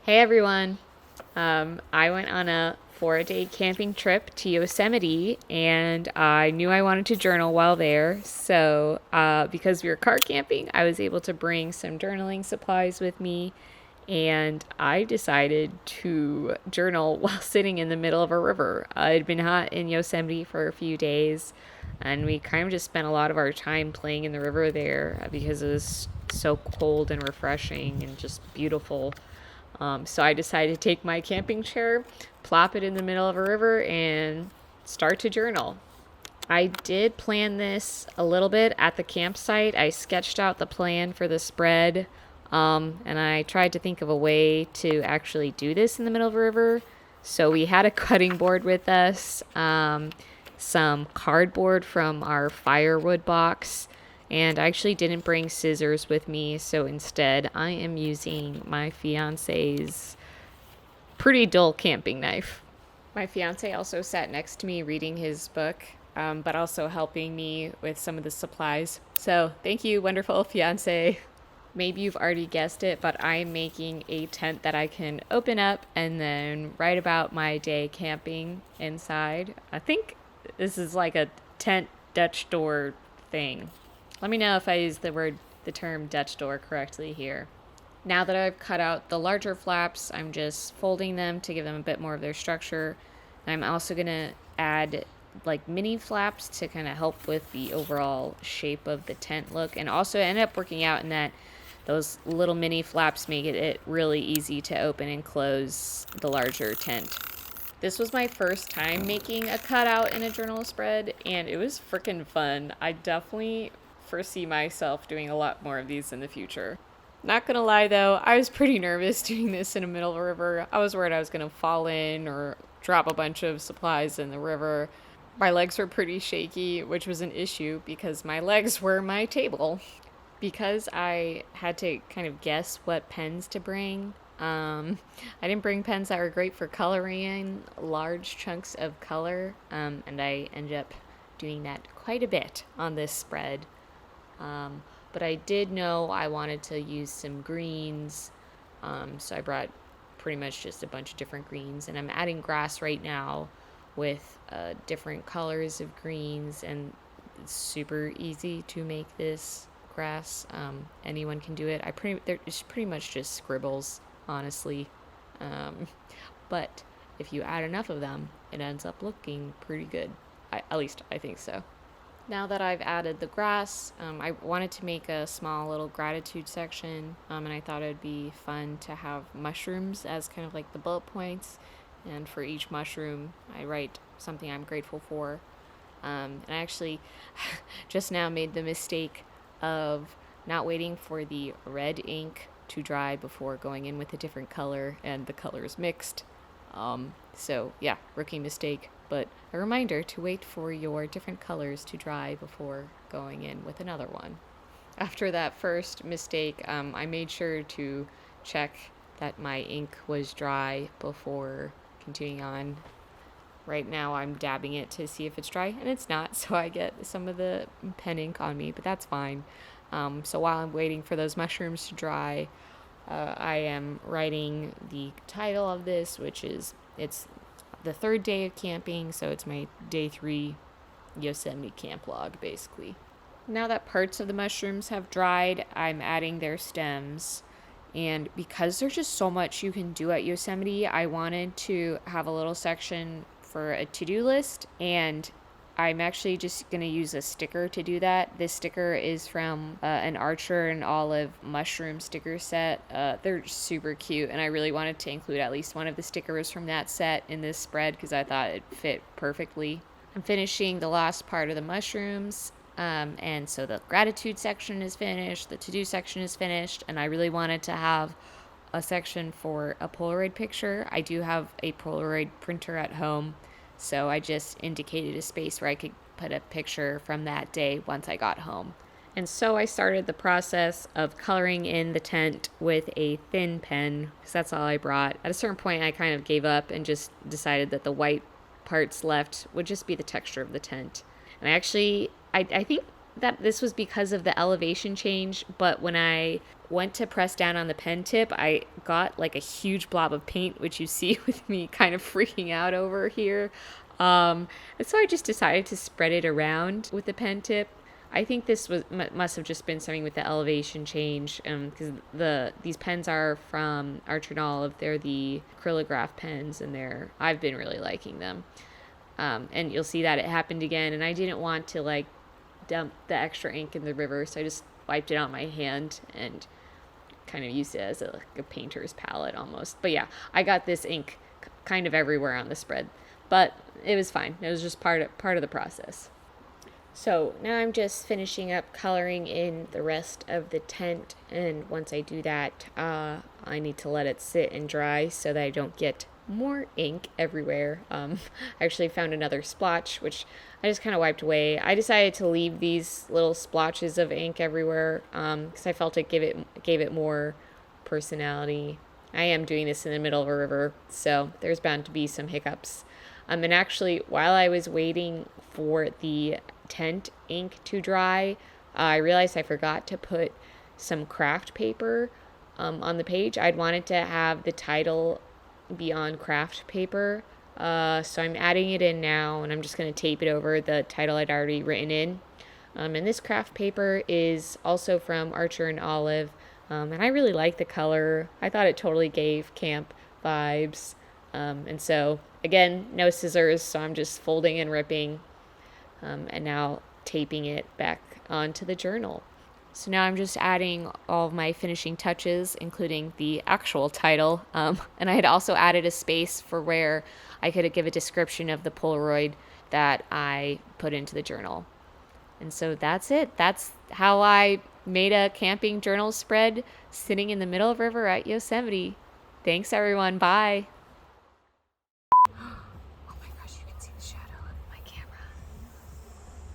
Hey everyone. I went on a 4-day camping trip to Yosemite and I knew I wanted to journal while there. So, because we were car camping, I was able to bring some journaling supplies with me and I decided to journal while sitting in the middle of a river. It'd been hot in Yosemite for a few days and we kind of just spent a lot of our time playing in the river there because it was so cold and refreshing and just beautiful. So I decided to take my camping chair, plop it in the middle of a river, and start to journal. I did plan this a little bit at the campsite. I sketched out the plan for the spread, and I tried to think of a way to actually do this in the middle of a river. So we had a cutting board with us, some cardboard from our firewood box, and I actually didn't bring scissors with me, so instead I am using my fiance's pretty dull camping knife. My fiance also sat next to me reading his book, but also helping me with some of the supplies. So thank you, wonderful fiance. Maybe you've already guessed it, but I'm making a tent that I can open up and then write about my day camping inside. I think this is like a tent Dutch door thing. Let me know if I use the term Dutch door correctly here. Now that I've cut out the larger flaps, I'm just folding them to give them a bit more of their structure. I'm also going to add like mini flaps to kind of help with the overall shape of the tent look, and also end up working out in that those little mini flaps make it really easy to open and close the larger tent. This was my first time making a cutout in a journal spread, and it was freaking fun. I definitely foresee myself doing a lot more of these in the future. Not gonna lie though, I was pretty nervous doing this in the middle of a river. I was worried I was gonna fall in or drop a bunch of supplies in the river. My legs were pretty shaky, which was an issue because my legs were my table. Because I had to kind of guess what pens to bring, I didn't bring pens that were great for coloring in large chunks of color, and I ended up doing that quite a bit on this spread. But I did know I wanted to use some greens, so I brought pretty much just a bunch of different greens, and I'm adding grass right now with different colors of greens, and it's super easy to make this grass. Anyone can do it. It's pretty much just scribbles, honestly, but if you add enough of them, it ends up looking pretty good. At least I think so. Now that I've added the grass, I wanted to make a small little gratitude section, and I thought it would be fun to have mushrooms as kind of like the bullet points. And for each mushroom, I write something I'm grateful for. And I actually just now made the mistake of not waiting for the red ink to dry before going in with a different color, and the colors mixed. So yeah, rookie mistake, but a reminder to wait for your different colors to dry before going in with another one. After that first mistake, I made sure to check that my ink was dry before continuing on. Right now I'm dabbing it to see if it's dry, and it's not, so I get some of the pen ink on me, but that's fine. So while I'm waiting for those mushrooms to dry, I am writing the title of this, which is, it's the third day of camping, so it's my day 3 Yosemite camp log, basically. Now that parts of the mushrooms have dried, I'm adding their stems. And because there's just so much you can do at Yosemite, I wanted to have a little section for a to-do list, and I'm actually just going to use a sticker to do that. This sticker is from an Archer and Olive mushroom sticker set. They're super cute, and I really wanted to include at least one of the stickers from that set in this spread because I thought it fit perfectly. I'm finishing the last part of the mushrooms, and so the gratitude section is finished, the to-do section is finished, and I really wanted to have a section for a Polaroid picture. I do have a Polaroid printer at home, so I just indicated a space where I could put a picture from that day once I got home. And so I started the process of coloring in the tent with a thin pen, because that's all I brought. At a certain point, I kind of gave up and just decided that the white parts left would just be the texture of the tent. And I think that this was because of the elevation change, but when I went to press down on the pen tip, I got like a huge blob of paint, which you see with me kind of freaking out over here. And so I just decided to spread it around with the pen tip. I think this must have just been something with the elevation change, because these pens are from Archer and Olive. They're the Acrylograph pens, and I've been really liking them. And you'll see that it happened again, and I didn't want to like dump the extra ink in the river, so I just wiped it on my hand and kind of used it as like a painter's palette almost. But yeah, I got this ink kind of everywhere on the spread, but it was fine. It was just part of the process. So now I'm just finishing up coloring in the rest of the tent, and once I do that, I need to let it sit and dry so that I don't get more ink everywhere. I actually found another splotch, which I just kind of wiped away. I decided to leave these little splotches of ink everywhere because I felt it gave it more personality. I am doing this in the middle of a river, so there's bound to be some hiccups. And actually, while I was waiting for the tent ink to dry, I realized I forgot to put some Kraft paper on the page. I'd wanted to have the title be on Kraft paper, so I'm adding it in now, and I'm just going to tape it over the title I'd already written in. And this Kraft paper is also from Archer and Olive, and I really like the color. I thought it totally gave camp vibes. And so, again, no scissors, so I'm just folding and ripping, and now taping it back onto the journal. So now I'm just adding all of my finishing touches, including the actual title. And I had also added a space for where I could give a description of the Polaroid that I put into the journal. And so that's it. That's how I made a camping journal spread sitting in the middle of the river at Yosemite. Thanks, everyone. Bye.